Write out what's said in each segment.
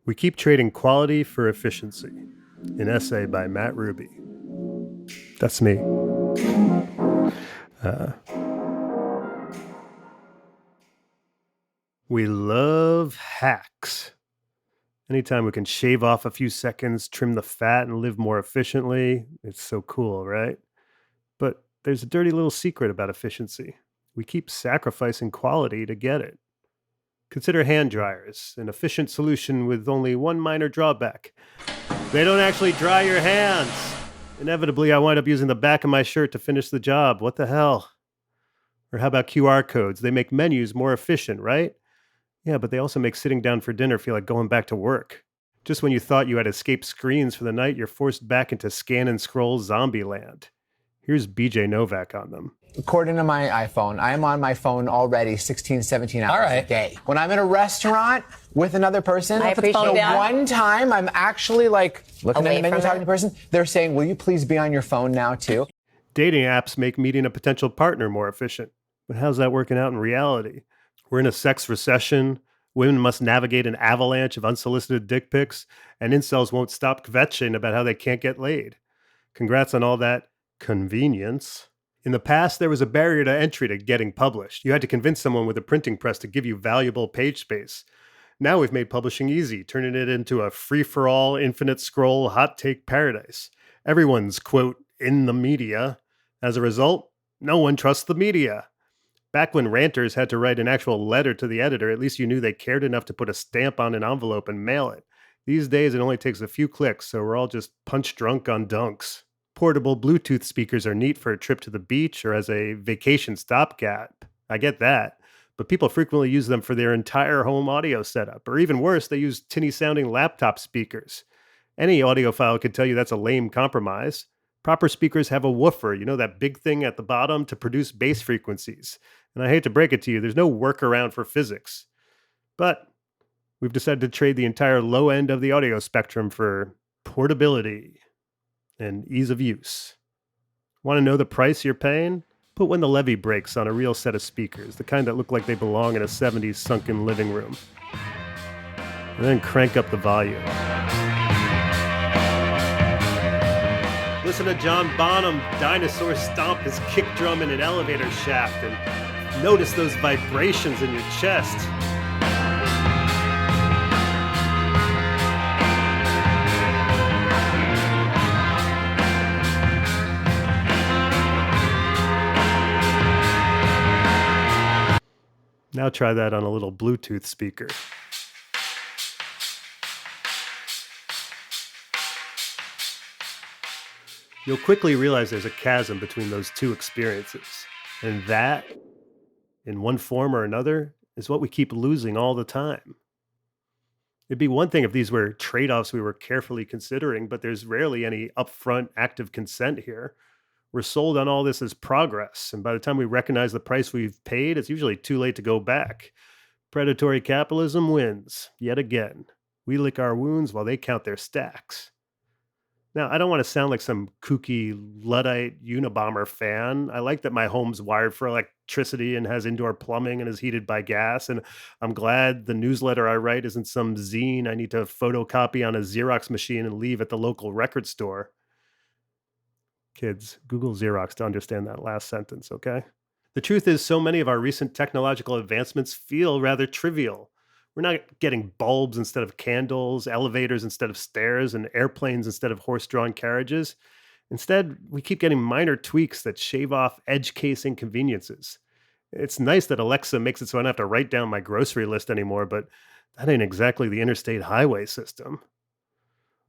We keep trading quality for efficiency. An essay by Matt Ruby. That's me. We love hacks. Anytime we can shave off a few seconds, trim the fat, and live more efficiently, it's so cool, right? But there's a dirty little secret about efficiency. We keep sacrificing quality to get it. Consider hand dryers, an efficient solution with only one minor drawback. They don't actually dry your hands. Inevitably, I wind up using the back of my shirt to finish the job. What the hell? Or how about QR codes? They make menus more efficient, right? Yeah, but they also make sitting down for dinner feel like going back to work. Just when you thought you had escaped screens for the night, you're forced back into scan and scroll zombie land. Here's BJ Novak on them. According to my iPhone, I am on my phone already 16, 17 hours a day. When I'm in a restaurant with another person, one time I'm actually like looking at the menu, talking to the person, they're saying, will you please be on your phone now too? Dating apps make meeting a potential partner more efficient. But how's that working out in reality? We're in a sex recession. Women must navigate an avalanche of unsolicited dick pics, and incels won't stop kvetching about how they can't get laid. Congrats on all that convenience. In the past, there was a barrier to entry to getting published. You had to convince someone with a printing press to give you valuable page space. Now we've made publishing easy, turning it into a free-for-all, infinite scroll, hot take paradise. Everyone's, quote, in the media. As a result, no one trusts the media. Back when ranters had to write an actual letter to the editor, at least you knew they cared enough to put a stamp on an envelope and mail it. These days, it only takes a few clicks, so we're all just punch drunk on dunks. Portable Bluetooth speakers are neat for a trip to the beach or as a vacation stopgap. I get that. But people frequently use them for their entire home audio setup. Or even worse, they use tinny-sounding laptop speakers. Any audiophile could tell you that's a lame compromise. Proper speakers have a woofer, that big thing at the bottom to produce bass frequencies. And I hate to break it to you, there's no workaround for physics. But we've decided to trade the entire low end of the audio spectrum for portability and ease of use. Want to know the price you're paying? Put when the levee breaks on a real set of speakers, the kind that look like they belong in a 70s sunken living room. And then crank up the volume. Listen to John Bonham dinosaur stomp his kick drum in an elevator shaft and notice those vibrations in your chest. Now try that on a little Bluetooth speaker. You'll quickly realize there's a chasm between those two experiences. And that, in one form or another, is what we keep losing all the time. It'd be one thing if these were trade-offs we were carefully considering, but there's rarely any upfront active consent here. We're sold on all this as progress, and by the time we recognize the price we've paid, it's usually too late to go back. Predatory capitalism wins, yet again. We lick our wounds while they count their stacks. Now, I don't want to sound like some kooky Luddite Unabomber fan. I like that my home's wired for electricity and has indoor plumbing and is heated by gas, and I'm glad the newsletter I write isn't some zine I need to photocopy on a Xerox machine and leave at the local record store. Kids, Google Xerox to understand that last sentence, okay? The truth is, so many of our recent technological advancements feel rather trivial. We're not getting bulbs instead of candles, elevators instead of stairs, and airplanes instead of horse-drawn carriages. Instead, we keep getting minor tweaks that shave off edge case inconveniences. It's nice that Alexa makes it so I don't have to write down my grocery list anymore, but that ain't exactly the interstate highway system.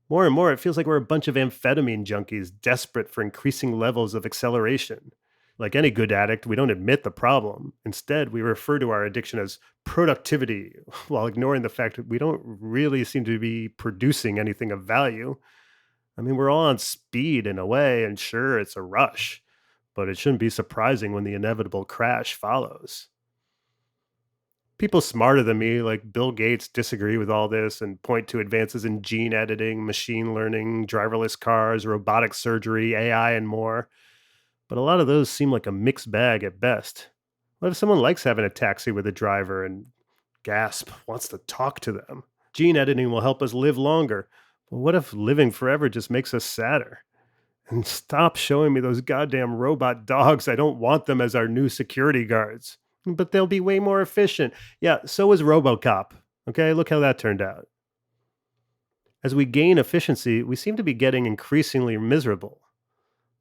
More and more, it feels like we're a bunch of amphetamine junkies desperate for increasing levels of acceleration. Like any good addict, we don't admit the problem. Instead, we refer to our addiction as productivity, while ignoring the fact that we don't really seem to be producing anything of value. I mean, we're all on speed in a way, and sure, it's a rush, but it shouldn't be surprising when the inevitable crash follows. People smarter than me, like Bill Gates, disagree with all this and point to advances in gene editing, machine learning, driverless cars, robotic surgery, AI, and more. But a lot of those seem like a mixed bag at best. What if someone likes having a taxi with a driver and, gasp, wants to talk to them? Gene editing will help us live longer. But what if living forever just makes us sadder? And stop showing me those goddamn robot dogs. I don't want them as our new security guards. But they'll be way more efficient. Yeah, so is RoboCop. Okay, look how that turned out. As we gain efficiency, we seem to be getting increasingly miserable.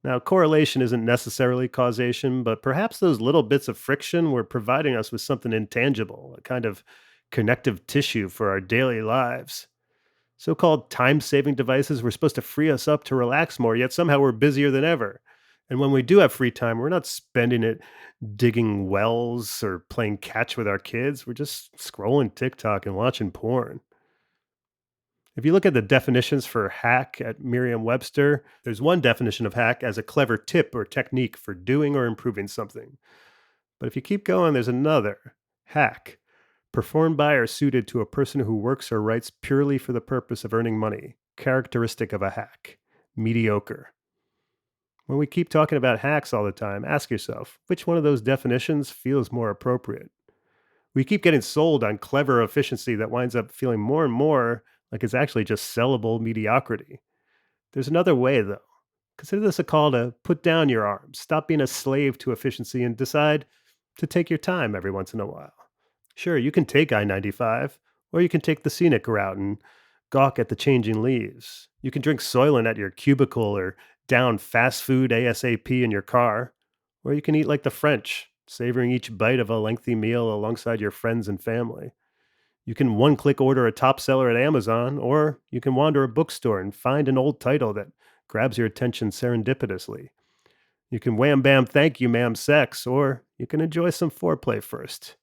Now, correlation isn't necessarily causation, but perhaps those little bits of friction were providing us with something intangible, a kind of connective tissue for our daily lives. So called time saving devices were supposed to free us up to relax more, yet somehow we're busier than ever. And when we do have free time, we're not spending it digging wells or playing catch with our kids. We're just scrolling TikTok and watching porn. If you look at the definitions for hack at Merriam Webster, there's one definition of hack as a clever tip or technique for doing or improving something. But if you keep going, there's another hack, performed by or suited to a person who works or writes purely for the purpose of earning money. Characteristic of a hack, mediocre. When we keep talking about hacks all the time, ask yourself which one of those definitions feels more appropriate. We keep getting sold on clever efficiency that winds up feeling more and more like it's actually just sellable mediocrity. There's another way, though. Consider this a call to put down your arms, stop being a slave to efficiency, and decide to take your time every once in a while. Sure, you can take I 95, or you can take the scenic route and gawk at the changing leaves. You can drink Soylent at your cubicle or down fast food ASAP in your car, or you can eat like the French, savoring each bite of a lengthy meal alongside your friends and family. You can one click order a top seller at Amazon, or you can wander a bookstore and find an old title that grabs your attention serendipitously. You can wham bam thank you ma'am sex, or you can enjoy some foreplay first.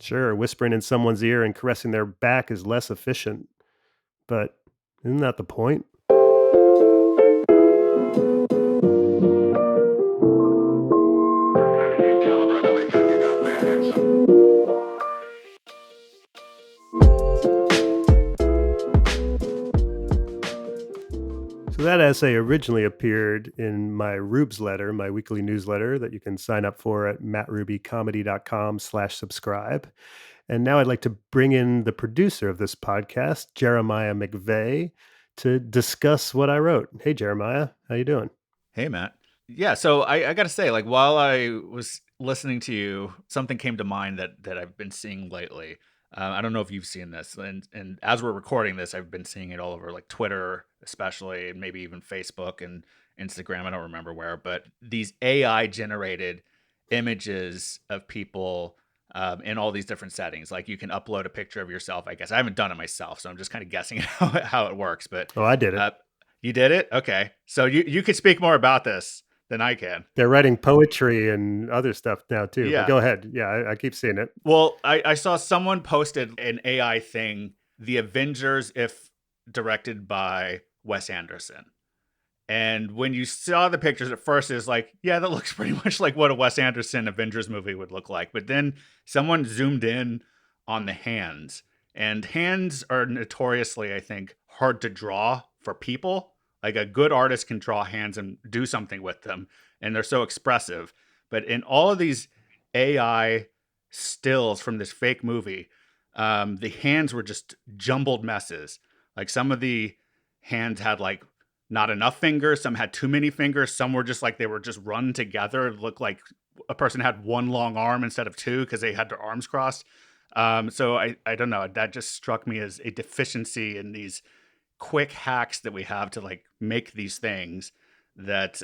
Sure, whispering in someone's ear and caressing their back is less efficient, but isn't that the point? So that essay originally appeared in my Rubes letter, my weekly newsletter that you can sign up for at mattrubycomedy.com/subscribe. And now I'd like to bring in the producer of this podcast, Jeremiah McVeigh, to discuss what I wrote. Hey, Jeremiah, how you doing? Hey, Matt. Yeah, so I got to say, like, while I was listening to you, something came to mind that I've been seeing lately. I don't know if you've seen this, and as we're recording this, I've been seeing it all over, like Twitter, especially, and maybe even Facebook and Instagram. I don't remember where, but these AI generated images of people in all these different settings. Like you can upload a picture of yourself. I guess I haven't done it myself, so I'm just kind of guessing how it works. But Oh, I did it. you did it? Okay, so you could speak more about this than I can. They're writing poetry and other stuff now too. Yeah. But go ahead. Yeah, I keep seeing it. Well, I saw someone posted an AI thing, The Avengers, if directed by Wes Anderson. And when you saw the pictures at first, it's like, yeah, that looks pretty much like what a Wes Anderson Avengers movie would look like. But then someone zoomed in on the hands. And hands are notoriously, I think, hard to draw for people. Like a good artist can draw hands and do something with them. And they're so expressive. But in all of these AI stills from this fake movie, the hands were just jumbled messes. Like some of the hands had like not enough fingers, some had too many fingers, some were just like they were just run together. It looked like a person had one long arm instead of two because they had their arms crossed. So I don't know. That just struck me as a deficiency in these quick hacks that we have to like make these things that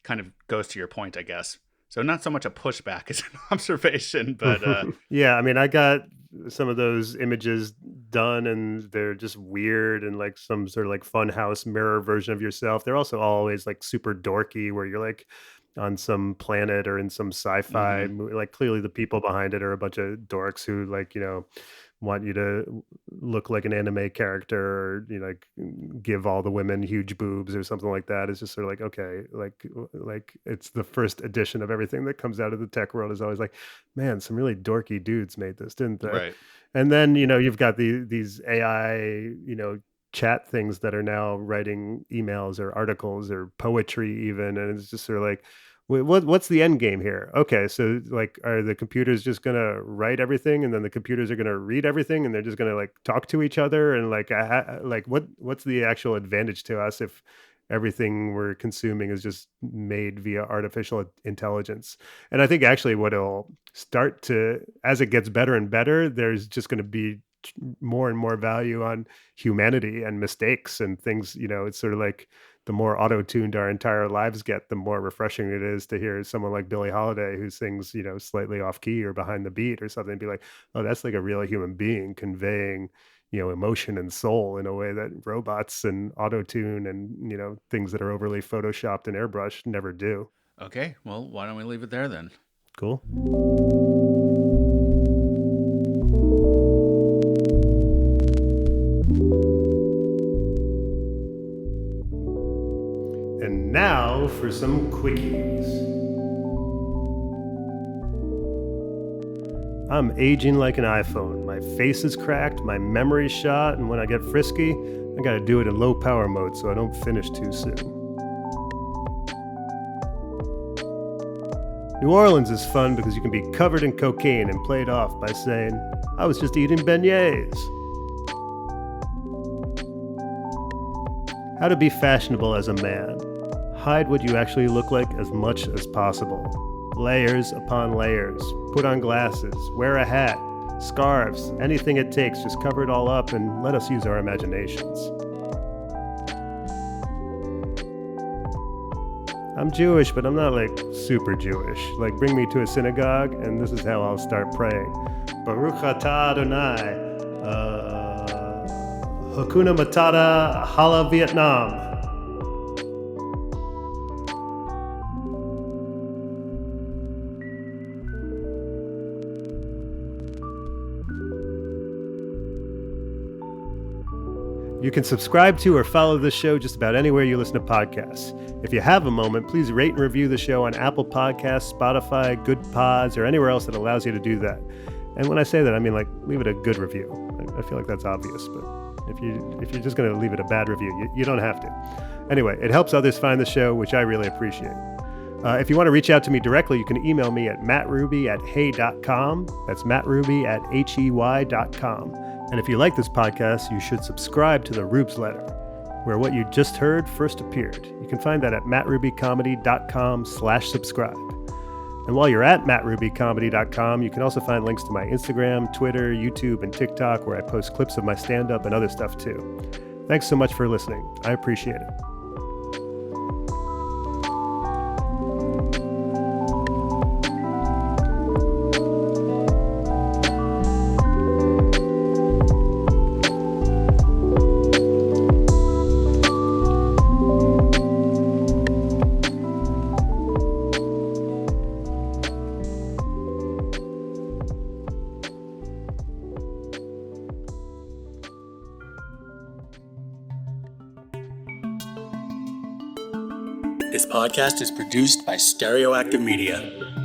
kind of goes to your point, I guess. So not so much a pushback as an observation, but yeah, I mean, I got some of those images done and they're just weird and like some sort of like funhouse mirror version of yourself. They're also always like super dorky where you're like on some planet or in some sci-fi movie. Like clearly the people behind it are a bunch of dorks who like, want you to look like an anime character or like give all the women huge boobs or something like that. It's just sort of like, okay, like it's the first edition of everything that comes out of the tech world is always like, man, some really dorky dudes made this, didn't they? right. And then you've got these AI chat things that are now writing emails or articles or poetry even, and it's just sort of like, What's the end game here? Okay, so like, are the computers just gonna write everything, and then the computers are gonna read everything, and they're just gonna like talk to each other, and like what's the actual advantage to us if everything we're consuming is just made via artificial intelligence? And I think actually what it'll start to, as it gets better and better, there's just going to be more and more value on humanity and mistakes and things. It's sort of like the more auto-tuned our entire lives get, the more refreshing it is to hear someone like Billie Holiday who sings, slightly off key or behind the beat or something, be like, oh, that's like a real human being conveying, emotion and soul in a way that robots and auto-tune and, things that are overly photoshopped and airbrushed never do. Okay, well, why don't we leave it there then? Cool. And now for some quickies. I'm aging like an iPhone. My face is cracked, my memory's shot, and when I get frisky, I gotta do it in low power mode so I don't finish too soon. New Orleans is fun because you can be covered in cocaine and played off by saying, I was just eating beignets. How to be fashionable as a man. Hide what you actually look like as much as possible. Layers upon layers. Put on glasses. Wear a hat. Scarves. Anything it takes. Just cover it all up and let us use our imaginations. I'm Jewish, but I'm not like super Jewish. Like, bring me to a synagogue and this is how I'll start praying. Baruch atah Adonai. Hakuna Matata, Hala Vietnam. You can subscribe to or follow this show just about anywhere you listen to podcasts. If you have a moment, please rate and review the show on Apple Podcasts, Spotify, Good Pods, or anywhere else that allows you to do that. And when I say that, I mean like leave it a good review. I feel like that's obvious, but if you're just going to leave it a bad review, you don't have to. Anyway, it helps others find the show, which I really appreciate. If you want to reach out to me directly, you can email me at mattruby@hey.com. That's mattruby@hey.com. And if you like this podcast, you should subscribe to the Rubes Letter, where what you just heard first appeared. You can find that at mattrubycomedy.com/subscribe. And while you're at mattrubycomedy.com, you can also find links to my Instagram, Twitter, YouTube, and TikTok, where I post clips of my stand-up and other stuff too. Thanks so much for listening. I appreciate it. This podcast is produced by Stereoactive Media.